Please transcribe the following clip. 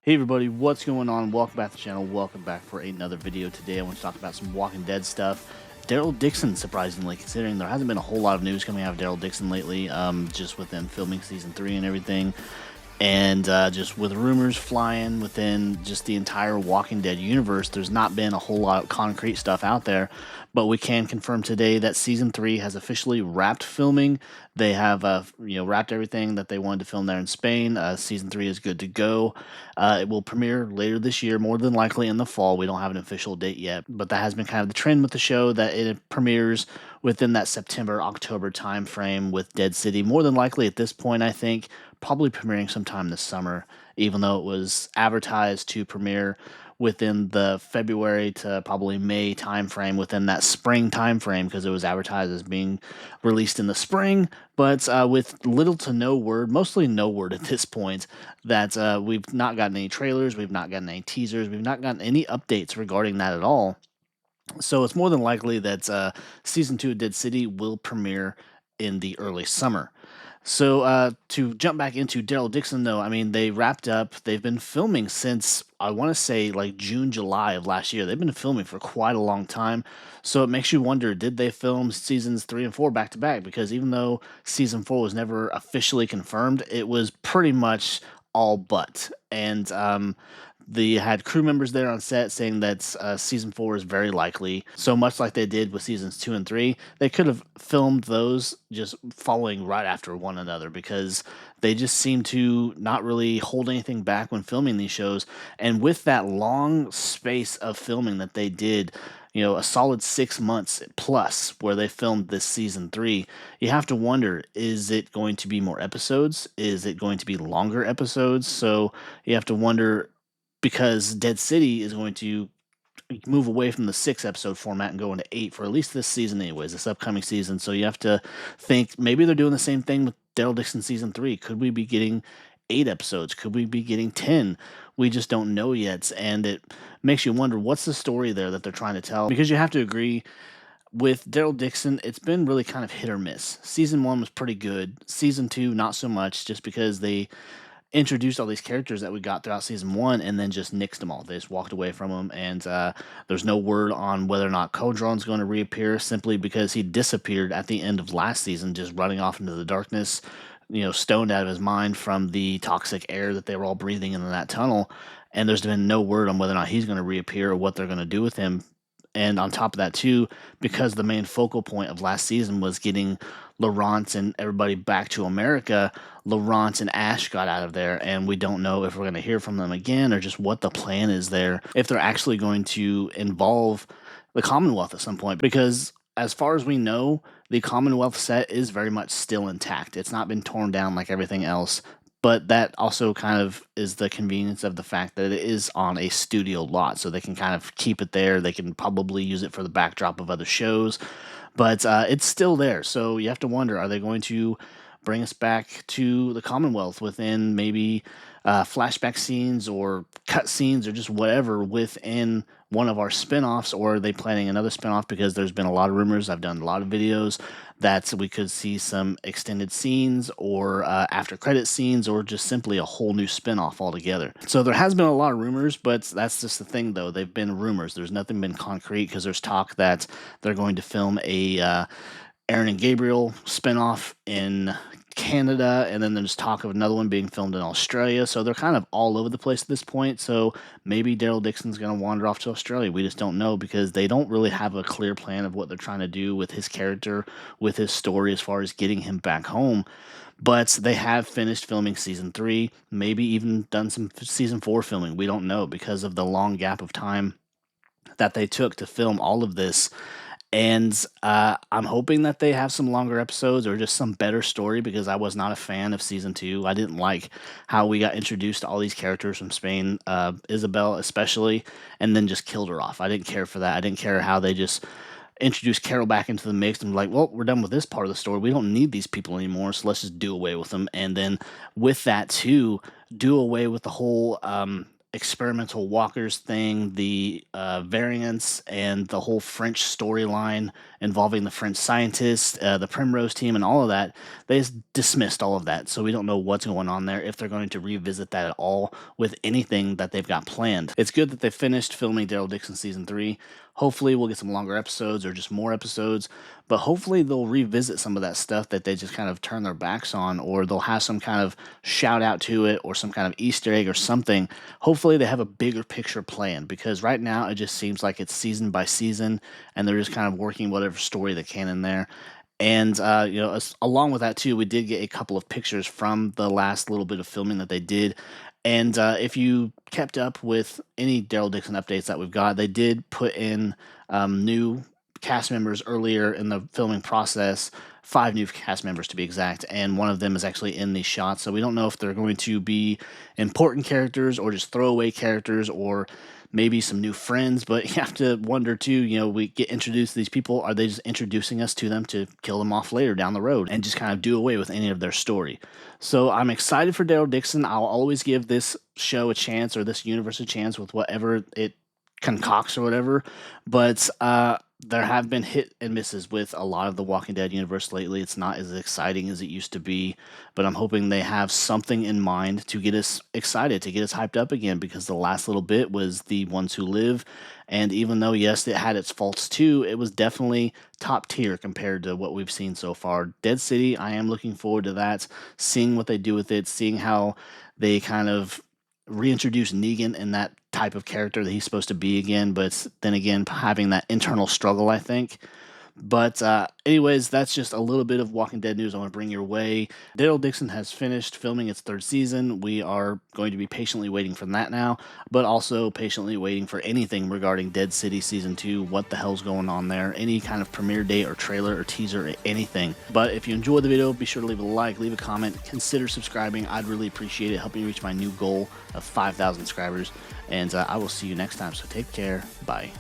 Hey everybody, what's going on? Welcome back to the channel. Welcome back for another video. Today I want to talk about some Walking Dead stuff. Daryl Dixon, surprisingly, considering there hasn't been a whole lot of news coming out of Daryl Dixon lately, just with them filming season 3 and everything. And just with rumors flying within just the entire Walking Dead universe, there's not been a whole lot of concrete stuff out there. But we can confirm today that season 3 has officially wrapped filming. They have, wrapped everything that they wanted to film there in Spain. Season 3 is good to go. It will premiere later this year, more than likely in the fall. We don't have an official date yet, but that has been kind of the trend with the show that it premieres within that September October time frame with Dead City. More than likely at this point, I think probably premiering sometime this summer, even though it was advertised to premiere within the February to probably May timeframe, within that spring timeframe, because it was advertised as being released in the spring, but with little to no word, mostly no word at this point, that we've not gotten any trailers, we've not gotten any teasers, we've not gotten any updates regarding that at all. So it's more than likely that season 2 of Dead City will premiere in the early summer. So to jump back into Daryl Dixon, though, I mean, they wrapped up. They've been filming since I want to say like June, July of last year. They've been filming for quite a long time. So it makes you wonder: did they film seasons 3 and 4 back to back? Because even though season 4 was never officially confirmed, it was pretty much all but. And they had crew members there on set saying that season 4 is very likely. So much like they did with seasons 2 and 3, they could have filmed those just following right after one another, because they just seem to not really hold anything back when filming these shows. And with that long space of filming that they did, a solid 6 months plus where they filmed this season 3, you have to wonder, is it going to be more episodes? Is it going to be longer episodes? So you have to wonder, because Dead City is going to move away from the 6 episode format and go into 8 for at least this season, anyways, this upcoming season. So you have to think maybe they're doing the same thing with Daryl Dixon season 3. Could we be getting 8 episodes? Could we be getting 10? We just don't know yet. And it makes you wonder, what's the story there that they're trying to tell? Because you have to agree, with Daryl Dixon, it's been really kind of hit or miss. Season 1 was pretty good. Season 2, not so much, just because they introduced all these characters that we got throughout season 1 and then just nixed them all. They just walked away from them, and there's no word on whether or not Codron's going to reappear, simply because he disappeared at the end of last season, just running off into the darkness, stoned out of his mind from the toxic air that they were all breathing in that tunnel. And there's been no word on whether or not he's going to reappear or what they're going to do with him. And on top of that, too, because the main focal point of last season was getting Laurent and everybody back to America, Laurent and Ash got out of there, and we don't know if we're going to hear from them again, or just what the plan is there, if they're actually going to involve the Commonwealth at some point. Because as far as we know, the Commonwealth set is very much still intact. It's not been torn down like everything else. But that also kind of is the convenience of the fact that it is on a studio lot, so they can kind of keep it there. They can probably use it for the backdrop of other shows, but it's still there. So you have to wonder, are they going to bring us back to the Commonwealth within maybe flashback scenes or cut scenes or just whatever within one of our spin-offs? Or are they planning another spin-off? Because there's been a lot of rumors, I've done a lot of videos, that we could see some extended scenes or after credit scenes, or just simply a whole new spin-off altogether. So there has been a lot of rumors, but that's just the thing, though. They've been rumors. There's nothing been concrete, because there's talk that they're going to film a Aaron and Gabriel spinoff in Canada, and then there's talk of another one being filmed in Australia. So they're kind of all over the place at this point. So maybe Daryl Dixon's going to wander off to Australia. We just don't know, because they don't really have a clear plan of what they're trying to do with his character, with his story, as far as getting him back home. But they have finished filming season 3, maybe even done some season 4 filming. We don't know, because of the long gap of time that they took to film all of this. And I'm hoping that they have some longer episodes or just some better story, because I was not a fan of season 2. I didn't like how we got introduced to all these characters from Spain, Isabel especially, and then just killed her off. I didn't care for that. I didn't care how they just introduced Carol back into the mix and like, well, we're done with this part of the story. We don't need these people anymore, so let's just do away with them. And then with that too, do away with the whole experimental walkers thing, the variants, and the whole French storyline involving the French scientists, the Primrose team, and all of that, they just dismissed all of that. So we don't know what's going on there, if they're going to revisit that at all with anything that they've got planned. It's good that they finished filming Daryl Dixon Season 3. Hopefully we'll get some longer episodes or just more episodes, but hopefully they'll revisit some of that stuff that they just kind of turn their backs on, or they'll have some kind of shout out to it or some kind of Easter egg or something. Hopefully they have a bigger picture plan, because right now it just seems like it's season by season and they're just kind of working whatever story they can in there. And, along with that, too, we did get a couple of pictures from the last little bit of filming that they did. And if you kept up with any Daryl Dixon updates that we've got, they did put in new cast members earlier in the filming process, 5 new cast members to be exact, and one of them is actually in these shots. So we don't know if they're going to be important characters or just throwaway characters, or maybe some new friends, but you have to wonder too, we get introduced to these people. Are they just introducing us to them to kill them off later down the road and just kind of do away with any of their story? So I'm excited for Daryl Dixon. I'll always give this show a chance, or this universe a chance, with whatever it concocts or whatever. But there have been hit and misses with a lot of the Walking Dead universe lately. It's not as exciting as it used to be, but I'm hoping they have something in mind to get us excited, to get us hyped up again, because the last little bit was The Ones Who Live, and even though, yes, it had its faults too, it was definitely top tier compared to what we've seen so far. Dead City, I am looking forward to that, seeing what they do with it, seeing how they kind of reintroduce Negan in that type of character that he's supposed to be again, but then again, having that internal struggle, I think. But anyways, that's just a little bit of Walking Dead news I want to bring your way. Daryl Dixon has finished filming its 3rd season. We are going to be patiently waiting for that now, but also patiently waiting for anything regarding Dead City Season 2, what the hell's going on there, any kind of premiere date or trailer or teaser or anything. But if you enjoyed the video, be sure to leave a like, leave a comment, consider subscribing. I'd really appreciate it, helping me reach my new goal of 5,000 subscribers. And I will see you next time, so take care. Bye.